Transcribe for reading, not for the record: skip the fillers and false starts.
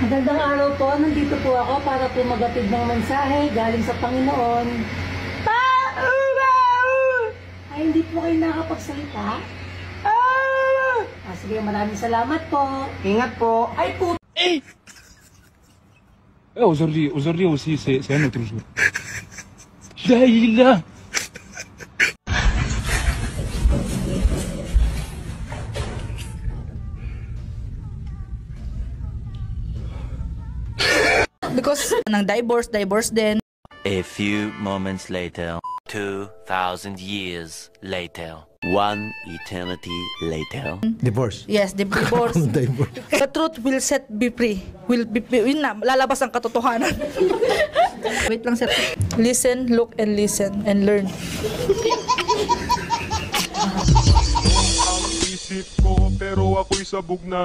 Magandang araw po. Nandito po ako para po magatid ng mensahe galing sa Panginoon. Ay, hindi po kayo nakapagsalita? Sige, maraming salamat po. Ingat po. Ay, po. Aujourd'hui aussi, c'est un autre jour. Laïla! Because ng divorce din. A few moments later, 2,000 years later, one eternity later. Divorce. Yes, divorce. Divorce. The truth will set be free. Yun na, lalabas ang katotohanan. Wait lang, sir. Listen, look, and listen, and learn. Ang isip ko pero ako'y sabog na.